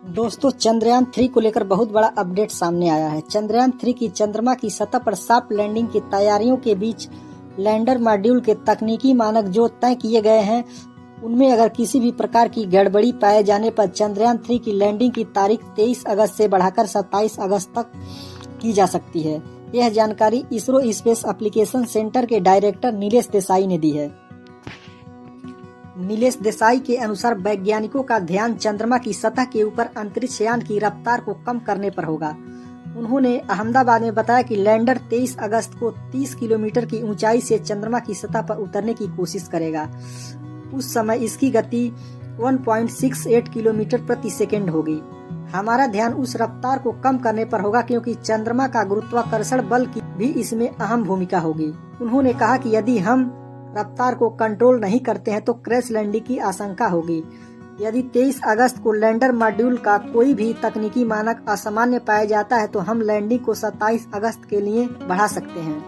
दोस्तों, चंद्रयान-3 को लेकर बहुत बड़ा अपडेट सामने आया है। चंद्रयान-3 की चंद्रमा की सतह पर सॉफ्ट लैंडिंग की तैयारियों के बीच लैंडर मॉड्यूल के तकनीकी मानक जो तय किए गए हैं, उनमें अगर किसी भी प्रकार की गड़बड़ी पाए जाने पर चंद्रयान-3 की लैंडिंग की तारीख 23 अगस्त से बढ़ाकर 27 अगस्त तक की जा सकती है। यह जानकारी इसरो स्पेस एप्लीकेशन सेंटर के डायरेक्टर नीलेश देसाई ने दी है। नीलेश देसाई के अनुसार वैज्ञानिकों का ध्यान चंद्रमा की सतह के ऊपर अंतरिक्ष यान की रफ्तार को कम करने पर होगा। उन्होंने अहमदाबाद में बताया कि लैंडर 23 अगस्त को 30 किलोमीटर की ऊंचाई से चंद्रमा की सतह पर उतरने की कोशिश करेगा। उस समय इसकी गति 1.68 किलोमीटर प्रति सेकंड होगी। हमारा ध्यान उस रफ्तार को कम करने पर होगा क्योंकि चंद्रमा का गुरुत्वाकर्षण बल की भी इसमें अहम भूमिका होगी। उन्होंने कहा कि यदि हम रफ्तार को कंट्रोल नहीं करते हैं तो क्रैश लैंडिंग की आशंका होगी। यदि 23 अगस्त को लैंडर मॉड्यूल का कोई भी तकनीकी मानक असामान्य पाया जाता है तो हम लैंडिंग को 27 अगस्त के लिए बढ़ा सकते हैं।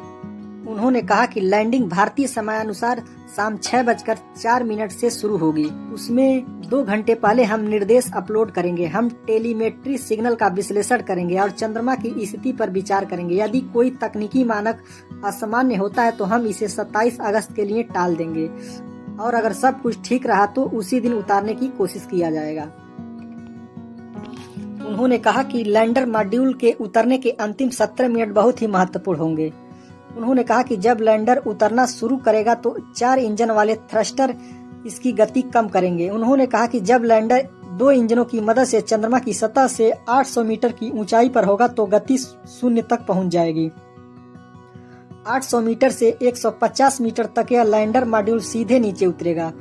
उन्होंने कहा कि लैंडिंग भारतीय समयानुसार शाम 6:04 से शुरू होगी। उसमें 2 घंटे पहले हम निर्देश अपलोड करेंगे। हम टेलीमेट्री सिग्नल का विश्लेषण करेंगे और चंद्रमा की स्थिति पर विचार करेंगे। यदि कोई तकनीकी मानक असामान्य होता है तो हम इसे 27 अगस्त के लिए टाल देंगे और अगर सब कुछ ठीक रहा तो उसी दिन उतारने की कोशिश किया जाएगा। उन्होंने कहा कि लैंडर मॉड्यूल के उतरने के अंतिम 17 मिनट बहुत ही महत्वपूर्ण होंगे। उन्होंने कहा कि जब लैंडर उतरना शुरू करेगा तो 4 इंजन वाले थ्रस्टर इसकी गति कम करेंगे। उन्होंने कहा कि जब लैंडर 2 इंजनों की मदद से चंद्रमा की सतह से 800 मीटर की ऊंचाई पर होगा तो गति 0 तक पहुंच जाएगी। 800 मीटर से 150 मीटर तक यह लैंडर मॉड्यूल सीधे नीचे उतरेगा।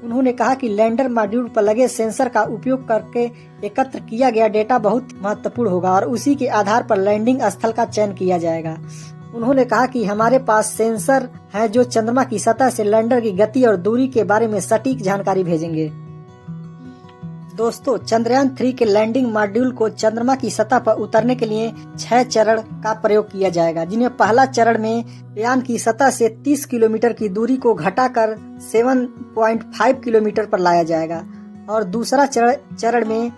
उन्होंने कहा कि लैंडर मॉड्यूल पर लगे सेंसर का उपयोग करके एकत्र किया गया डेटा बहुत महत्वपूर्ण होगा और उसी के आधार पर लैंडिंग स्थल का चयन किया जाएगा। उन्होंने कहा कि हमारे पास सेंसर है जो चंद्रमा की सतह से लैंडर की गति और दूरी के बारे में सटीक जानकारी भेजेंगे। दोस्तों, चंद्रयान-3 के लैंडिंग मॉड्यूल को चंद्रमा की सतह पर उतरने के लिए 6 चरण का प्रयोग किया जाएगा, जिन्हें पहला चरण में यान की सतह से 30 किलोमीटर की दूरी को घटाकर 7.5 किलोमीटर पर लाया जाएगा और दूसरा चरण में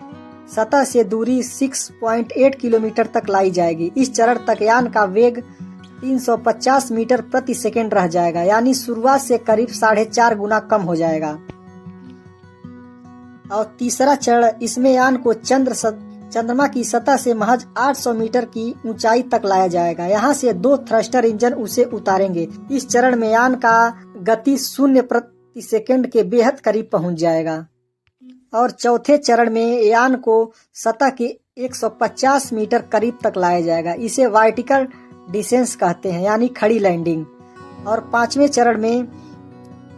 सतह से दूरी 6.8 किलोमीटर तक लाई जाएगी। इस चरण तक यान का वेग 350 मीटर प्रति सेकंड रह जाएगा, यानी शुरुआत से करीब 4.5 गुना कम हो जाएगा। और तीसरा चरण, इसमें यान को चंद्रमा की सतह से महज 800 मीटर की ऊंचाई तक लाया जाएगा। यहाँ से 2 थ्रस्टर इंजन उसे उतारेंगे। इस चरण में यान का गति 0 प्रति सेकंड के बेहद करीब पहुंच जाएगा। और चौथे चरण में यान को सतह के 150 मीटर करीब तक लाया जाएगा। इसे वर्टिकल डिसेंस कहते हैं, यानी खड़ी लैंडिंग। और 5वें चरण में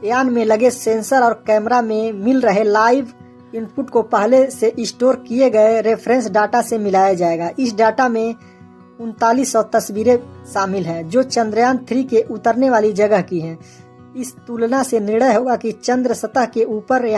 यान में लगे सेंसर और कैमरा में मिल रहे लाइव इनपुट को पहले से स्टोर किए गए रेफरेंस डाटा से मिलाया जाएगा। इस डाटा में 3900 तस्वीरें शामिल हैं जो चंद्रयान-3 के उतरने वाली जगह की हैं। इस तुलना से निर्णय होगा कि चंद्र सतह के ऊपर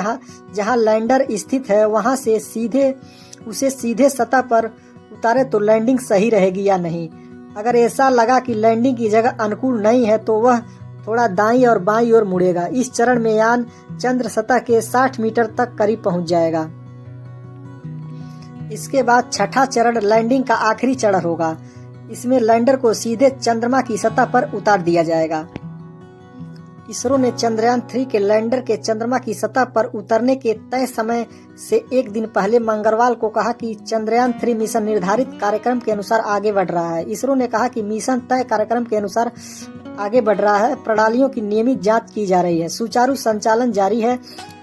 जहां लैंडर स्थित है वहां से सीधे सतह पर उतारे तो लैंडिंग सही रहेगी या नहीं। अगर ऐसा लगा कि लैंडिंग की जगह अनुकूल नहीं है तो वह थोड़ा दाईं और बाईं ओर मुड़ेगा। इस चरण में यान चंद्र सतह के 60 मीटर तक करीब पहुंच जाएगा। इसके बाद छठा चरण लैंडिंग का आखिरी चरण होगा। इसमें लैंडर को सीधे चंद्रमा की सतह पर उतार दिया जाएगा। इसरो ने चंद्रयान-3 के लैंडर के चंद्रमा की सतह पर उतरने के तय समय से एक दिन पहले मंगलवार को कहा कि चंद्रयान-3 मिशन निर्धारित कार्यक्रम के अनुसार आगे बढ़ रहा है। इसरो ने कहा कि मिशन तय कार्यक्रम के अनुसार आगे बढ़ रहा है। प्रणालियों की नियमित जांच की जा रही है। सुचारू संचालन जारी है।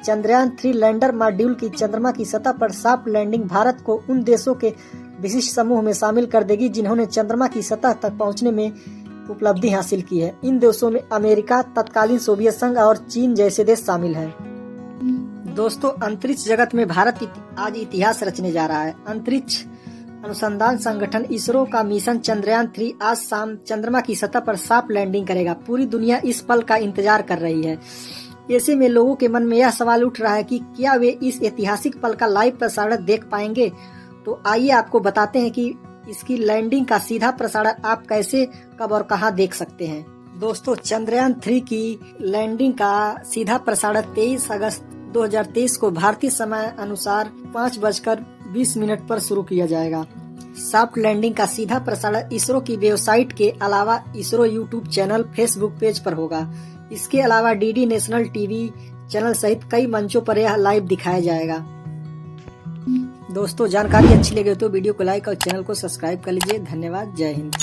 चंद्रयान-3 लैंडर मॉड्यूल की चंद्रमा की सतह पर सॉफ्ट लैंडिंग भारत को उन देशों के विशिष्ट समूह में शामिल कर देगी जिन्होंने चंद्रमा की सतह तक पहुंचने में उपलब्धि हासिल की है। इन देशों में अमेरिका, तत्कालीन सोवियत संघ और चीन जैसे देश शामिल हैं। दोस्तों, अंतरिक्ष जगत में भारत आज इतिहास रचने जा रहा है। अंतरिक्ष अनुसंधान संगठन इसरो का मिशन चंद्रयान-3 आज शाम चंद्रमा की सतह पर सॉफ्ट लैंडिंग करेगा। पूरी दुनिया इस पल का इंतजार कर रही है। ऐसे में लोगों के मन में यह सवाल उठ रहा है कि क्या वे इस ऐतिहासिक पल का लाइव प्रसारण देख पाएंगे। तो आइए आपको बताते हैं कि इसकी लैंडिंग का सीधा प्रसारण आप कैसे, कब और कहां देख सकते हैं। दोस्तों, चंद्रयान-3 की लैंडिंग का सीधा प्रसारण 23 अगस्त 2023 को भारतीय समय अनुसार 5:20 पर शुरू किया जाएगा। सॉफ्ट लैंडिंग का सीधा प्रसारण इसरो की वेबसाइट के अलावा ISRO YouTube channel, Facebook page पर होगा। इसके अलावा डीडी नेशनल टीवी चैनल सहित कई मंचों पर यह लाइव दिखाया जाएगा। दोस्तों, जानकारी अच्छी लगे तो वीडियो को लाइक और चैनल को सब्सक्राइब कर लीजिए। धन्यवाद। जय हिंद।